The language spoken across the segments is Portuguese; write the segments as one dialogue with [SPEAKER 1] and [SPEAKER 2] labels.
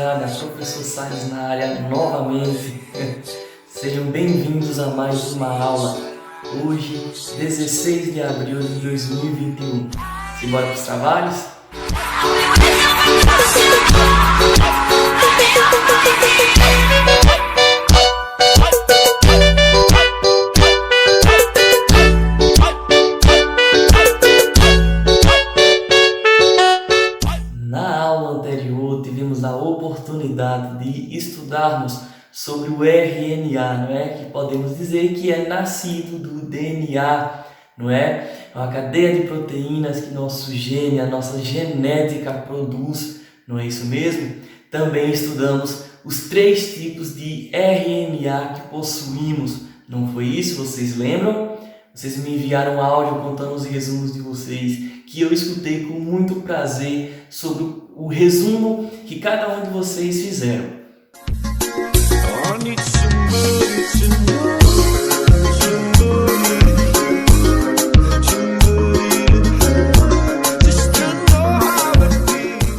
[SPEAKER 1] rapaziada, professor Salles na área novamente. Sejam bem-vindos a mais uma aula. Hoje, 16 de abril de 2021. Simbora para os trabalhos? Na aula anterior, tivemos a oportunidade de estudarmos sobre o RNA, não é? Que podemos dizer que é nascido do DNA, não é? É uma cadeia de proteínas que nosso gene, a nossa genética produz, não é isso mesmo? Também estudamos os 3 tipos de RNA que possuímos, não foi isso? Vocês lembram? Vocês me enviaram um áudio contando os resumos de vocês, que eu escutei com muito prazer sobre o resumo que cada um de vocês fizeram.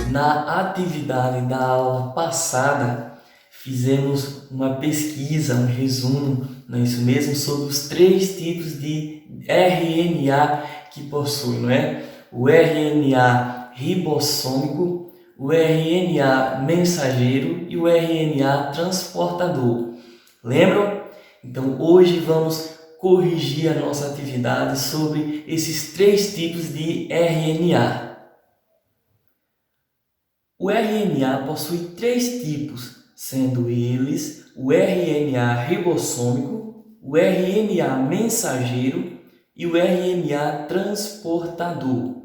[SPEAKER 1] Na atividade da aula passada, fizemos uma pesquisa, um resumo, não é isso mesmo, sobre os 3 tipos de RNA que possui, não é? O RNA ribossômico, o RNA mensageiro e o RNA transportador. Lembram? Então hoje vamos corrigir a nossa atividade sobre esses 3 tipos de RNA. O RNA possui 3 tipos, sendo eles o RNA ribossômico, o RNA mensageiro e o RNA transportador.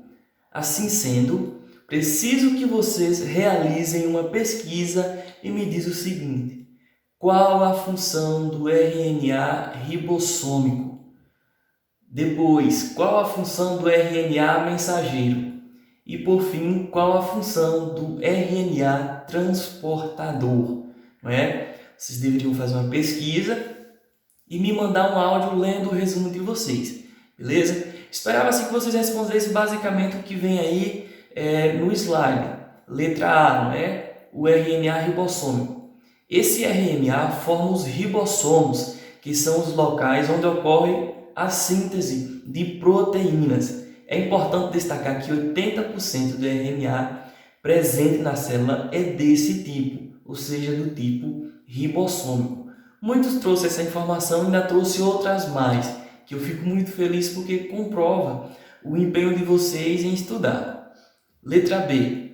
[SPEAKER 1] Assim sendo, preciso que vocês realizem uma pesquisa e me diz o seguinte: qual a função do RNA ribossômico? Depois, qual a função do RNA mensageiro? E por fim, qual a função do RNA transportador? Não é? Vocês deveriam fazer uma pesquisa e me mandar um áudio lendo o resumo de vocês, beleza? Esperava-se que vocês respondessem basicamente o que vem aí no slide. Letra A, não é? O RNA ribossômico. Esse RNA forma os ribossomos, que são os locais onde ocorre a síntese de proteínas. É importante destacar que 80% do RNA presente na célula é desse tipo, ou seja, do tipo ribossômico. Muitos trouxeram essa informação e ainda trouxe outras mais, que eu fico muito feliz porque comprova o empenho de vocês em estudar. Letra B.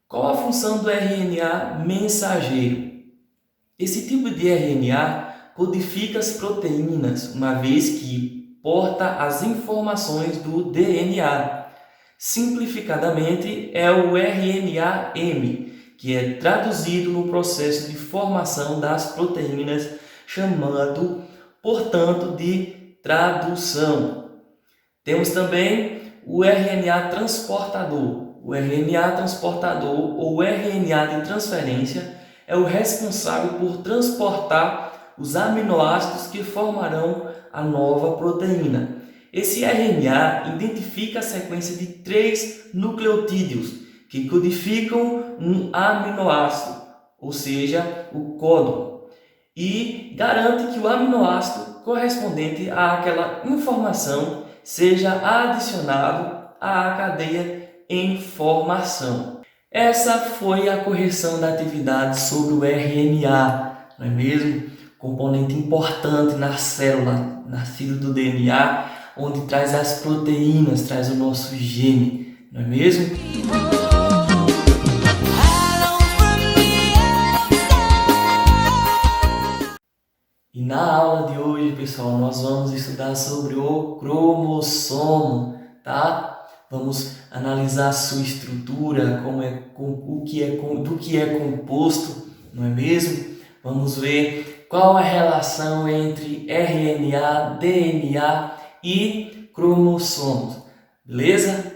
[SPEAKER 1] Qual a função do RNA mensageiro? Esse tipo de RNA codifica as proteínas, uma vez que porta as informações do DNA. Simplificadamente, é o RNA-M, que é traduzido no processo de formação das proteínas, chamado, portanto, de tradução. Temos também o RNA transportador. O RNA transportador, ou RNA de transferência, é o responsável por transportar os aminoácidos que formarão a nova proteína. Esse RNA identifica a sequência de 3 nucleotídeos que codificam um aminoácido, ou seja, o códon, e garante que o aminoácido correspondente àquela informação seja adicionado à cadeia em formação. Essa foi a correção da atividade sobre o RNA, não é mesmo? Componente importante na célula, nascido do DNA, onde traz as proteínas, traz o nosso gene, não é mesmo? E na aula de hoje, pessoal, nós vamos estudar sobre o cromossomo, tá? Vamos analisar a sua estrutura, do que é composto, não é mesmo? Vamos ver qual a relação entre RNA, DNA e cromossomos, beleza?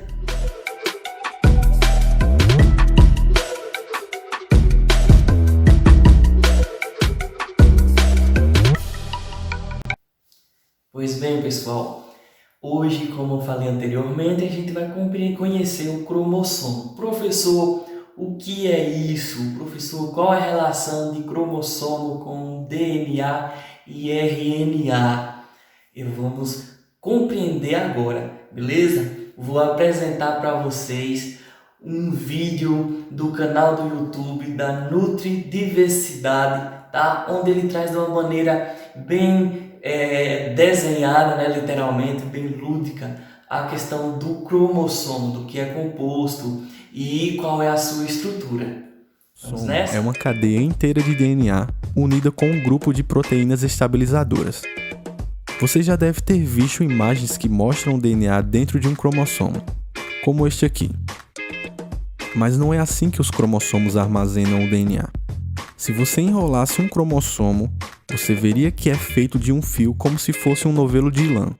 [SPEAKER 1] Pois bem, pessoal, hoje, como eu falei anteriormente, a gente vai conhecer o cromossomo. Professor, o que é isso? Professor, qual é a relação de cromossomo com DNA e RNA? E vamos compreender agora, beleza? Vou apresentar para vocês um vídeo do canal do YouTube da Nutridiversidade, tá? Onde ele traz de uma maneira bem desenhada, né? Literalmente, bem lúdica, a questão do cromossomo, do que é composto e qual é a sua estrutura. Vamos nessa?
[SPEAKER 2] É uma cadeia inteira de DNA unida com um grupo de proteínas estabilizadoras. Você já deve ter visto imagens que mostram o DNA dentro de um cromossomo, como este aqui. Mas não é assim que os cromossomos armazenam o DNA. Se você enrolasse um cromossomo, você veria que é feito de um fio como se fosse um novelo de lã.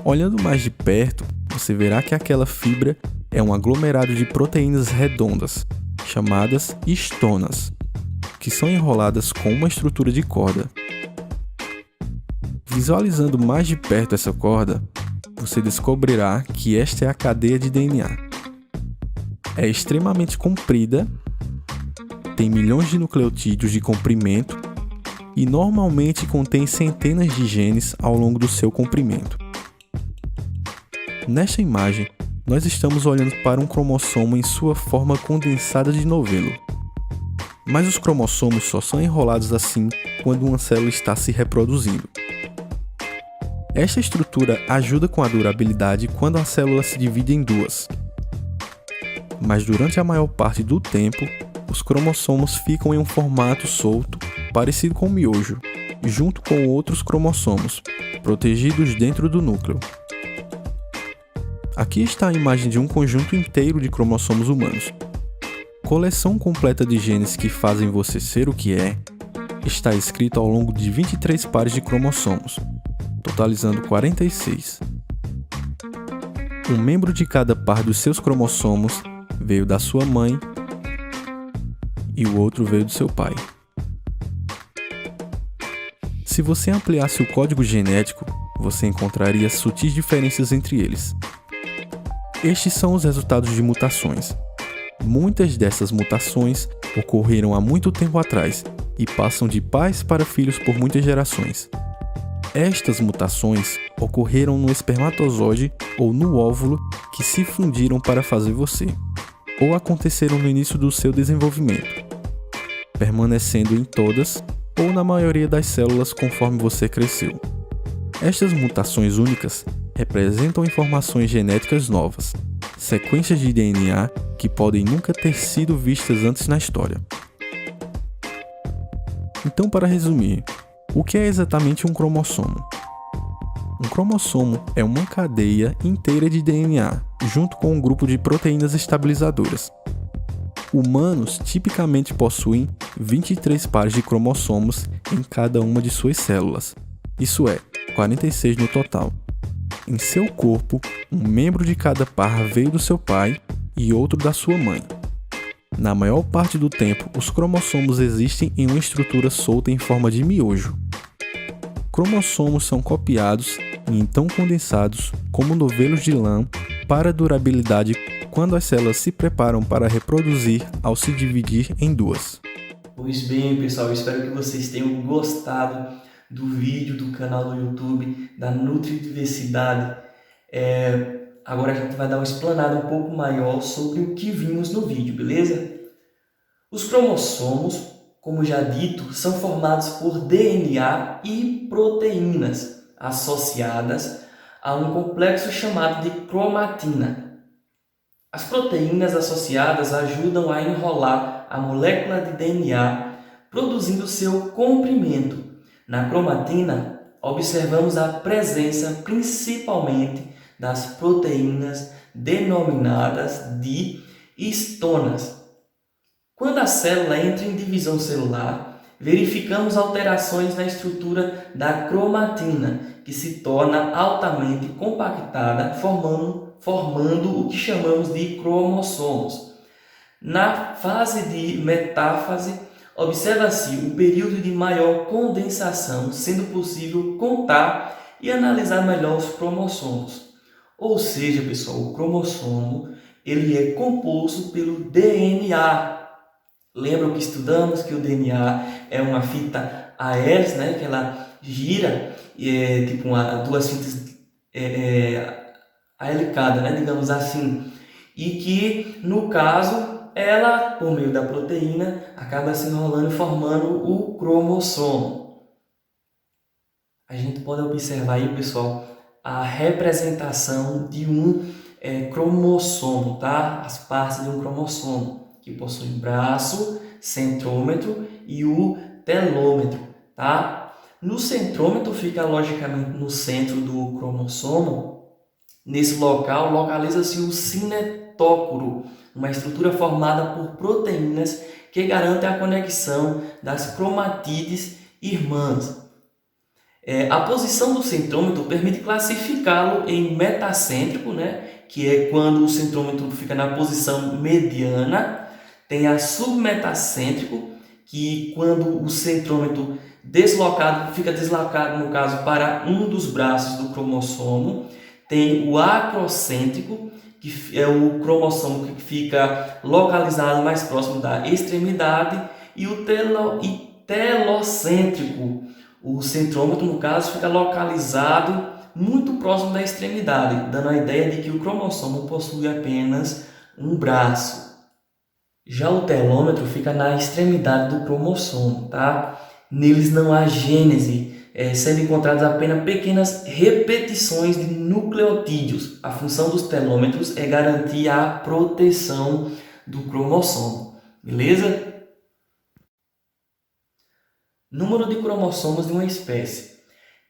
[SPEAKER 2] Olhando mais de perto, você verá que aquela fibra é um aglomerado de proteínas redondas, chamadas histonas, que são enroladas com uma estrutura de corda. Visualizando mais de perto essa corda, você descobrirá que esta é a cadeia de DNA. É extremamente comprida, tem milhões de nucleotídeos de comprimento e normalmente contém centenas de genes ao longo do seu comprimento. Nesta imagem, nós estamos olhando para um cromossomo em sua forma condensada de novelo. Mas os cromossomos só são enrolados assim quando uma célula está se reproduzindo. Esta estrutura ajuda com a durabilidade quando a célula se divide em duas. Mas durante a maior parte do tempo, os cromossomos ficam em um formato solto, parecido com um miojo, junto com outros cromossomos, protegidos dentro do núcleo. Aqui está a imagem de um conjunto inteiro de cromossomos humanos. Coleção completa de genes que fazem você ser o que é, está escrito ao longo de 23 pares de cromossomos, totalizando 46. Um membro de cada par dos seus cromossomos veio da sua mãe e o outro veio do seu pai. Se você ampliasse o código genético, você encontraria sutis diferenças entre eles. Estes são os resultados de mutações. Muitas dessas mutações ocorreram há muito tempo atrás e passam de pais para filhos por muitas gerações. Estas mutações ocorreram no espermatozoide ou no óvulo que se fundiram para fazer você, ou aconteceram no início do seu desenvolvimento, permanecendo em todas ou na maioria das células conforme você cresceu. Estas mutações únicas representam informações genéticas novas, sequências de DNA que podem nunca ter sido vistas antes na história. Então, para resumir, o que é exatamente um cromossomo? Um cromossomo é uma cadeia inteira de DNA, junto com um grupo de proteínas estabilizadoras. Humanos tipicamente possuem 23 pares de cromossomos em cada uma de suas células, isso é, 46 no total. Em seu corpo, um membro de cada par veio do seu pai e outro da sua mãe. Na maior parte do tempo, os cromossomos existem em uma estrutura solta em forma de miojo. Cromossomos são copiados e então condensados como novelos de lã para durabilidade quando as células se preparam para reproduzir ao se dividir em duas.
[SPEAKER 1] Pois bem, pessoal, espero que vocês tenham gostado do vídeo do canal do YouTube da Nutridiversidade. Agora a gente vai dar uma explanada um pouco maior sobre o que vimos no vídeo, beleza? Os cromossomos, como já dito, são formados por DNA e proteínas associadas a um complexo chamado de cromatina. As proteínas associadas ajudam a enrolar a molécula de DNA, produzindo seu comprimento. Na cromatina, observamos a presença principalmente das proteínas denominadas de histonas. Quando a célula entra em divisão celular, verificamos alterações na estrutura da cromatina, que se torna altamente compactada, formando o que chamamos de cromossomos. Na fase de metáfase, observa-se o período de maior condensação, sendo possível contar e analisar melhor os cromossomos. Ou seja, pessoal, o cromossomo ele é composto pelo DNA. Lembram que estudamos que o DNA é uma fita a hélice, né? Que ela gira, tipo duas fitas ahelicadas, né? Digamos assim. E que, no caso, ela, por meio da proteína, acaba se enrolando e formando o cromossomo. A gente pode observar aí, pessoal, a representação de um cromossomo, tá? As partes de um cromossomo, que possui braço, centrômetro e o telômetro, tá? No centrômetro fica logicamente no centro do cromossomo. Nesse local localiza-se o cinetócoro, uma estrutura formada por proteínas que garante a conexão das cromatídees irmãs. A posição do centrômetro permite classificá-lo em metacêntrico, né? Que é quando o centrômetro fica na posição mediana. Tem a submetacêntrico, que quando o centrômetro fica deslocado, no caso, para um dos braços do cromossomo. Tem o acrocêntrico, que é o cromossomo que fica localizado mais próximo da extremidade, e o telocêntrico. O centrômetro, no caso, fica localizado muito próximo da extremidade, dando a ideia de que o cromossomo possui apenas um braço. Já o telômetro fica na extremidade do cromossomo, tá? Neles não há gênese, sendo encontradas apenas pequenas repetições de nucleotídeos. A função dos telômetros é garantir a proteção do cromossomo, beleza? Número de cromossomos de uma espécie.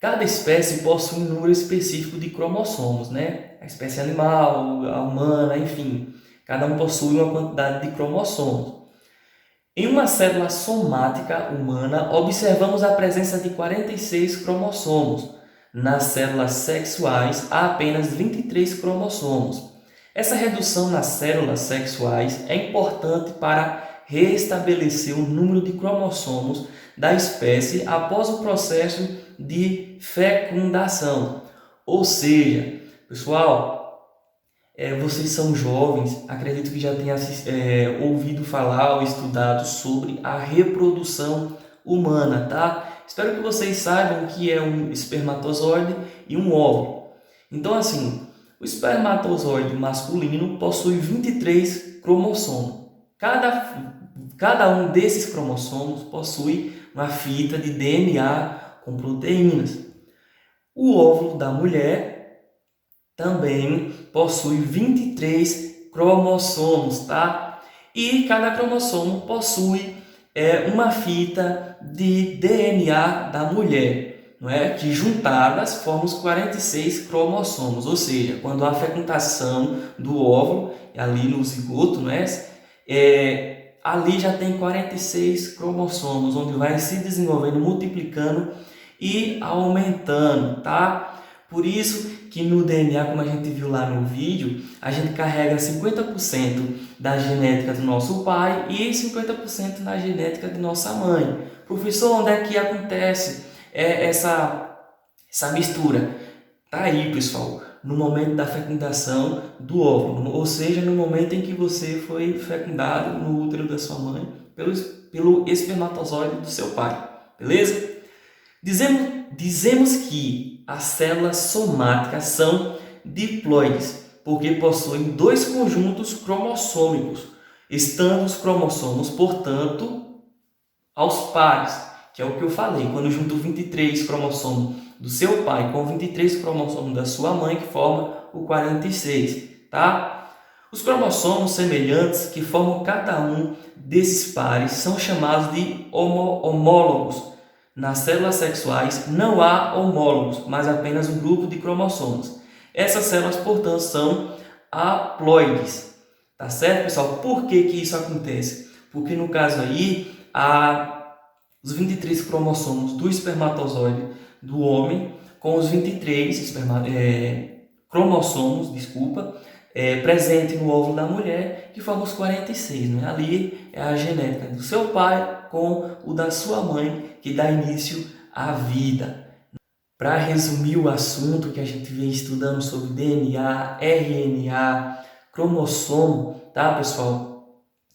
[SPEAKER 1] Cada espécie possui um número específico de cromossomos, né? A espécie animal, a humana, enfim. Cada um possui uma quantidade de cromossomos. Em uma célula somática humana, observamos a presença de 46 cromossomos. Nas células sexuais, há apenas 23 cromossomos. Essa redução nas células sexuais é importante para restabelecer o número de cromossomos da espécie após o processo de fecundação. Ou seja, pessoal, vocês são jovens, acredito que já tenham ouvido falar ou estudado sobre a reprodução humana, tá? Espero que vocês saibam que é um espermatozoide e um óvulo. Então, assim, o espermatozoide masculino possui 23 cromossomos. Cada um desses cromossomos possui uma fita de DNA com proteínas. O óvulo da mulher também possui 23 cromossomos, tá? E cada cromossomo possui uma fita de DNA da mulher, não é? Que juntadas formam os 46 cromossomos, ou seja, quando há fecundação do óvulo, ali no zigoto, não é? Ali já tem 46 cromossomos, onde vai se desenvolvendo, multiplicando e aumentando, tá? Por isso que no DNA, como a gente viu lá no vídeo, a gente carrega 50% da genética do nosso pai e 50% da genética de nossa mãe. Professor, onde é que acontece essa mistura? Tá aí, pessoal, no momento da fecundação do óvulo, ou seja, no momento em que você foi fecundado no útero da sua mãe pelo espermatozoide do seu pai, beleza? Dizemos que as células somáticas são diploides, porque possuem dois conjuntos cromossômicos, estando os cromossomos, portanto, aos pares, que é o que eu falei, quando junto 23 cromossomos do seu pai com 23 cromossomos da sua mãe, que forma o 46, tá? Os cromossomos semelhantes que formam cada um desses pares são chamados de homólogos. Nas células sexuais não há homólogos, mas apenas um grupo de cromossomos. Essas células, portanto, são haploides. Tá certo, pessoal? Por que isso acontece? Porque no caso aí, os 23 cromossomos do espermatozoide do homem com os 23 cromossomos, presente no óvulo da mulher, que formam os 46. Né? Ali é a genética do seu pai com o da sua mãe, que dá início à vida. Para resumir o assunto que a gente vem estudando sobre DNA, RNA, cromossomo, tá, pessoal?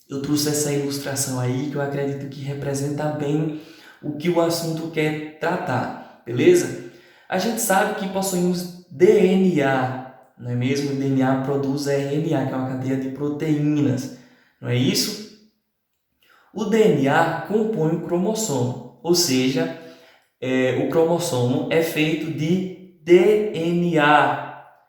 [SPEAKER 1] Eu trouxe essa ilustração aí que eu acredito que representa bem o que o assunto quer tratar, beleza? A gente sabe que possuímos DNA, não é mesmo? O DNA produz RNA, que é uma cadeia de proteínas, não é isso? O DNA compõe o cromossomo, ou seja, o cromossomo é feito de DNA.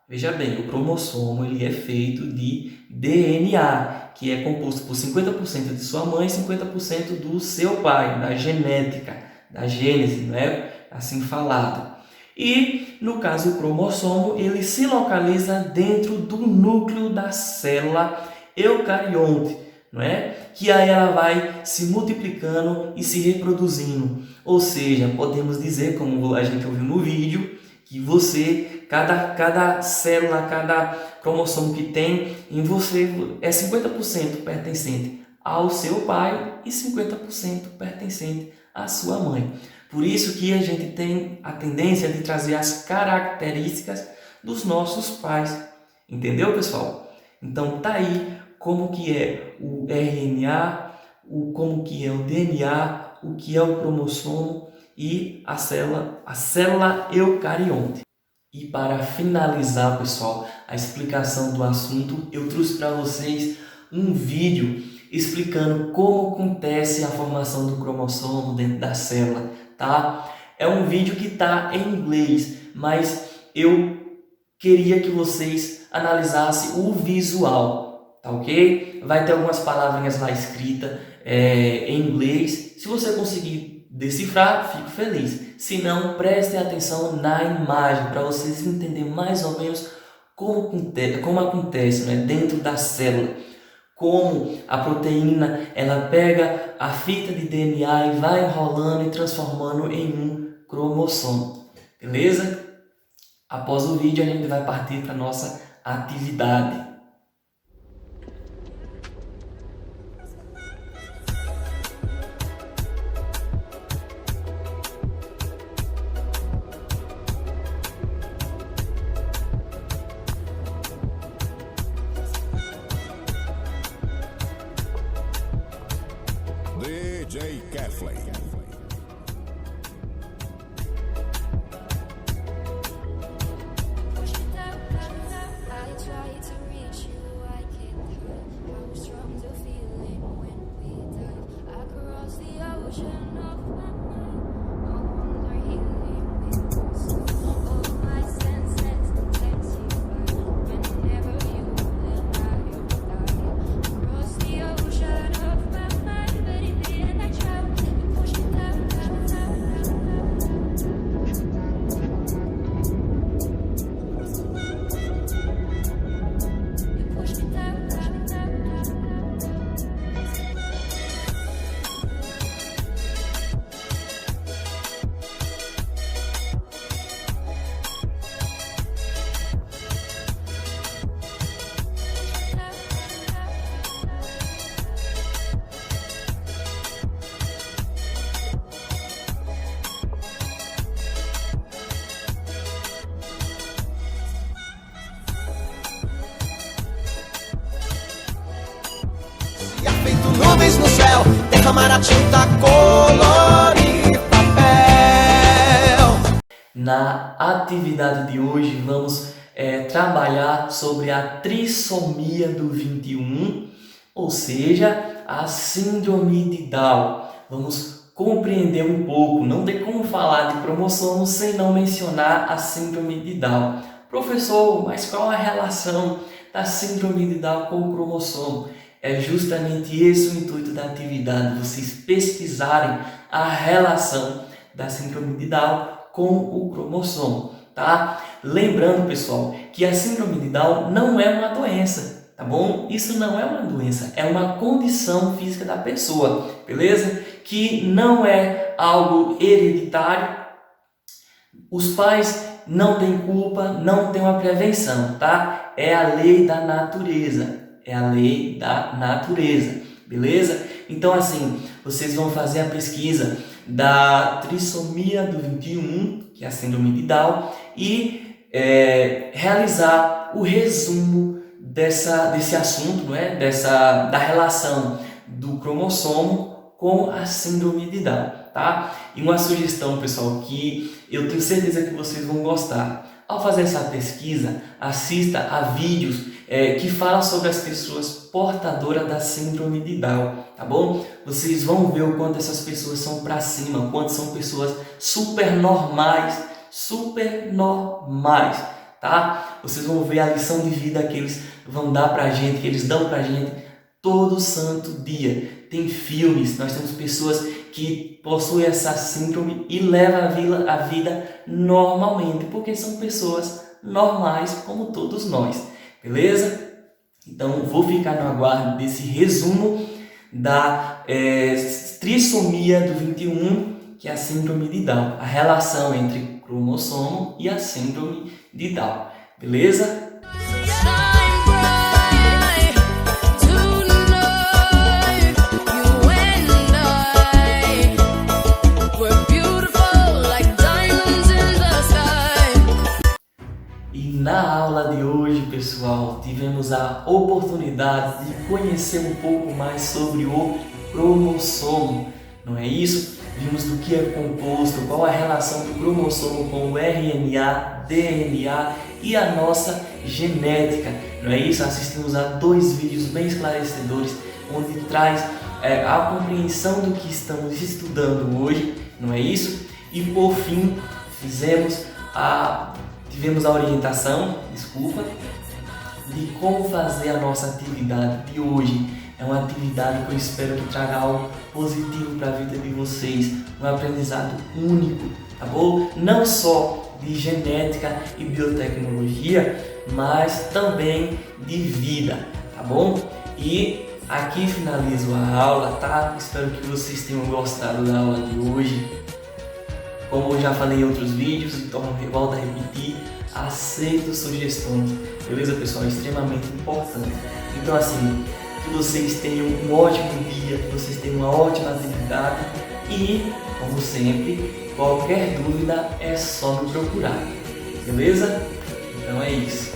[SPEAKER 1] Veja bem, o cromossomo ele é feito de DNA, que é composto por 50% de sua mãe e 50% do seu pai, da genética, da gênese, não é assim falado. E, no caso, o cromossomo ele se localiza dentro do núcleo da célula eucarionte, não é? Que aí ela vai se multiplicando e se reproduzindo. Ou seja, podemos dizer, como a gente ouviu no vídeo, que você, cada célula, cada cromossomo que tem em você é 50% pertencente ao seu pai e 50% pertencente à sua mãe. Por isso que a gente tem a tendência de trazer as características dos nossos pais. Entendeu, pessoal? Então tá aí como que é o RNA, como que é o DNA, o que é o cromossomo e a célula eucarionte. E para finalizar, pessoal, a explicação do assunto, eu trouxe para vocês um vídeo explicando como acontece a formação do cromossomo dentro da célula, tá? É um vídeo que está em inglês, mas eu queria que vocês analisassem o visual, tá ok? Vai ter algumas palavrinhas lá escritas em inglês. Se você conseguir decifrar, fico feliz. Se não, prestem atenção na imagem para vocês entenderem mais ou menos como acontece, né, dentro da célula. Como a proteína ela pega a fita de DNA e vai enrolando e transformando em um cromossomo. Beleza? Após o vídeo a gente vai partir para a nossa atividade.
[SPEAKER 3] DJ Kathleen.
[SPEAKER 4] Nuvens no céu, derramar a tinta, colorir papel.
[SPEAKER 1] Na atividade de hoje vamos trabalhar sobre a trissomia do 21, ou seja, a síndrome de Down. Vamos compreender um pouco, não tem como falar de cromossomo sem não mencionar a síndrome de Down. Professor, mas qual a relação da síndrome de Down com o cromossomo? É justamente esse o intuito da atividade, vocês pesquisarem a relação da síndrome de Down com o cromossomo, tá? Lembrando, pessoal, que a síndrome de Down não é uma doença, tá bom? Isso não é uma doença, é uma condição física da pessoa, beleza? Que não é algo hereditário, os pais não têm culpa, não têm uma prevenção, tá? É a lei da natureza. É a lei da natureza, beleza? Então, assim, vocês vão fazer a pesquisa da trissomia do 21, que é a síndrome de Down, e realizar o resumo desse assunto, não é? Da relação do cromossomo com a síndrome de Down, tá? E uma sugestão, pessoal, que eu tenho certeza que vocês vão gostar. Ao fazer essa pesquisa, assista a vídeos que falam sobre as pessoas portadoras da síndrome de Down, tá bom? Vocês vão ver o quanto essas pessoas são pra cima, o quanto são pessoas super normais, tá? Vocês vão ver a lição de vida que eles vão dar pra gente, que eles dão pra gente todo santo dia. Tem filmes, nós temos pessoas que possuem essa síndrome e levam a vida normalmente, porque são pessoas normais como todos nós, beleza? Então vou ficar no aguardo desse resumo da trissomia do 21, que é a síndrome de Down, a relação entre cromossomo e a síndrome de Down, beleza? Na aula de hoje, pessoal, tivemos a oportunidade de conhecer um pouco mais sobre o cromossomo, não é isso? Vimos do que é composto, qual a relação do cromossomo com o RNA, DNA e a nossa genética, não é isso? Assistimos a 2 vídeos bem esclarecedores, onde traz a compreensão do que estamos estudando hoje, não é isso? E por fim, tivemos a orientação, de como fazer a nossa atividade de hoje. É uma atividade que eu espero que traga algo positivo para a vida de vocês, um aprendizado único, tá bom? Não só de genética e biotecnologia, mas também de vida, tá bom? E aqui finalizo a aula, tá? Espero que vocês tenham gostado da aula de hoje. Como eu já falei em outros vídeos, então volto a repetir, aceito sugestões, beleza, pessoal? É extremamente importante. Então, assim, que vocês tenham um ótimo dia, que vocês tenham uma ótima atividade e, como sempre, qualquer dúvida é só me procurar, beleza? Então é isso.